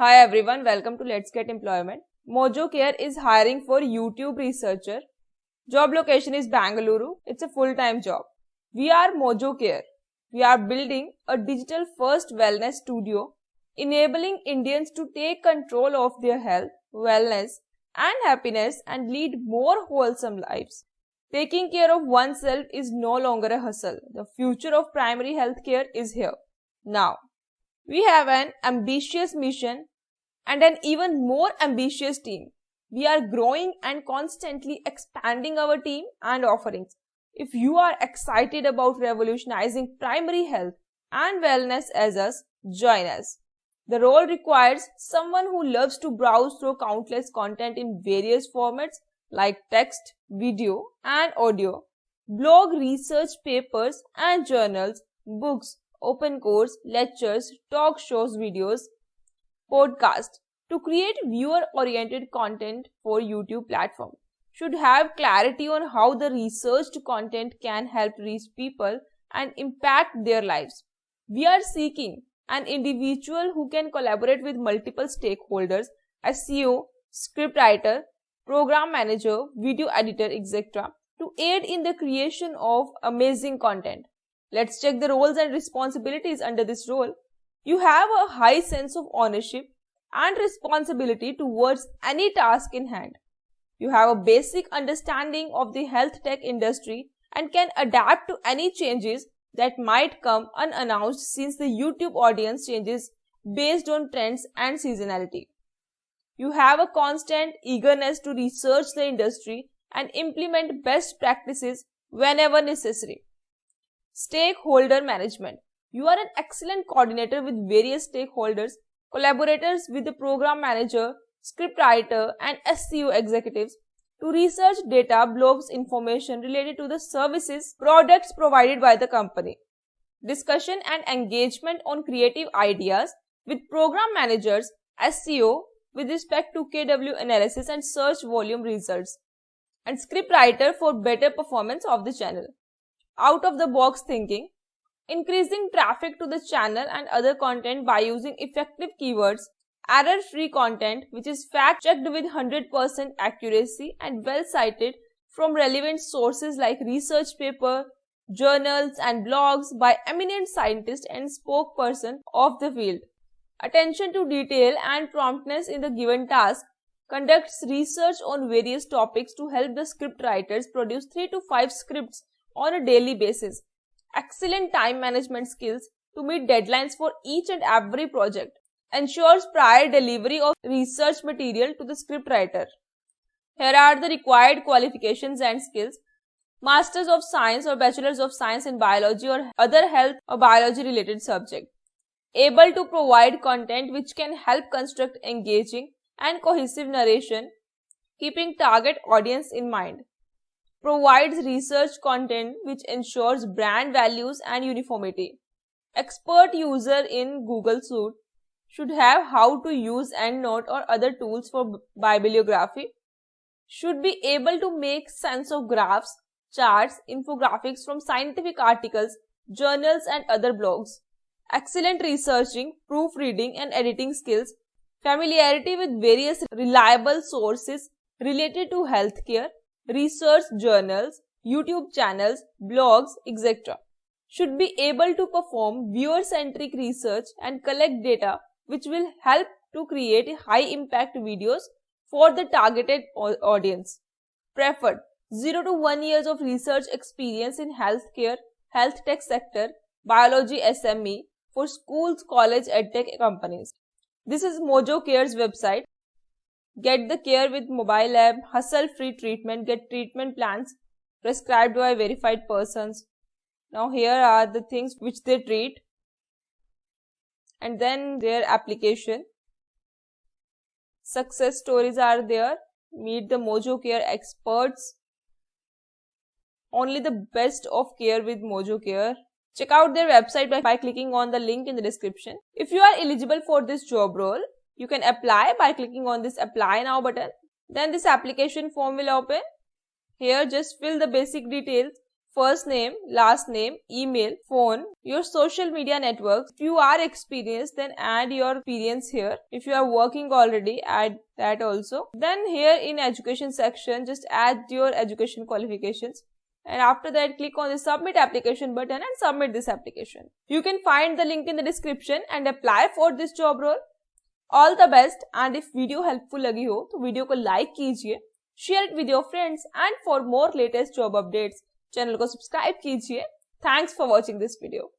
Hi everyone, welcome to Let's Get Employment. Mojocare is hiring for YouTube researcher. Job location is Bengaluru. It's a full-time job. We are Mojocare. We are building a digital-first wellness studio, enabling Indians to take control of their health, wellness, and happiness and lead more wholesome lives. Taking care of oneself is no longer a hustle. The future of primary health care is here. Now, we have an ambitious mission and an even more ambitious team. We are growing and constantly expanding our team and offerings. If you are excited about revolutionizing primary health and wellness as us, join us. The role requires someone who loves to browse through countless content in various formats like text, video, and audio, blog, research papers and journals, books, open course, lectures, talk shows, videos, podcast. To create viewer-oriented content for YouTube platform, should have clarity on how the researched content can help reach people and impact their lives. We are seeking an individual who can collaborate with multiple stakeholders, SEO, scriptwriter, program manager, video editor, etc. to aid in the creation of amazing content. Let's check the roles and responsibilities under this role. You have a high sense of ownership and responsibility towards any task in hand. You have a basic understanding of the health tech industry and can adapt to any changes that might come unannounced since the YouTube audience changes based on trends and seasonality. You have a constant eagerness to research the industry and implement best practices whenever necessary. Stakeholder management. You are an excellent coordinator with various stakeholders, collaborators with the program manager, scriptwriter, and SEO executives to research data, blogs, information related to the services, products provided by the company. Discussion and engagement on creative ideas with program managers, SEO with respect to KW analysis and search volume results, and scriptwriter for better performance of the channel. Out of the box thinking, increasing traffic to the channel and other content by using effective keywords, error-free content which is fact-checked with 100% accuracy and well-cited from relevant sources like research paper, journals and blogs by eminent scientists and spokesperson of the field. Attention to detail and promptness in the given task. Conducts research on various topics to help the script writers produce 3 to 5 scripts on a daily basis. Excellent time management skills to meet deadlines for each and every project. Ensures prior delivery of research material to the scriptwriter. Here are the required qualifications and skills. Masters of Science or Bachelors of Science in Biology or other health or biology related subject. Able to provide content which can help construct engaging and cohesive narration, keeping target audience in mind. Provides research content which ensures brand values and uniformity. Expert user in Google Suite. Should have how to use EndNote or other tools for bibliography. Should be able to make sense of graphs, charts, infographics from scientific articles, journals and other blogs. Excellent researching, proofreading and editing skills. Familiarity with various reliable sources related to healthcare, research journals, YouTube channels, blogs, etc. Should be able to perform viewer-centric research and collect data which will help to create high-impact videos for the targeted audience. Preferred 0 to 1 years of research experience in healthcare, health tech sector, biology SME for schools, college, edtech companies. This is Mojocare's website. Get the care with mobile app, hassle-free treatment, get treatment plans prescribed by verified persons. Now here are the things which they treat and then their application. Success stories are there. Meet the Mojocare experts. Only the best of care with Mojocare. Check out their website by clicking on the link in the description. If you are eligible for this job role, you can apply by clicking on this apply now button. Then this application form will open. Here just fill the basic details. first name, last name, email, phone, your social media networks. If you are experienced, then add your experience here. If you are working already, add that also. Then here in education section, just add your education qualifications. And after that, click on the submit application button and submit this application. You can find the link in the description and apply for this job role. All the best, and if video helpful लगी हो तो video को like कीजिए, share it with your friends and for more latest job updates channel को subscribe कीजिए. Thanks for watching this video.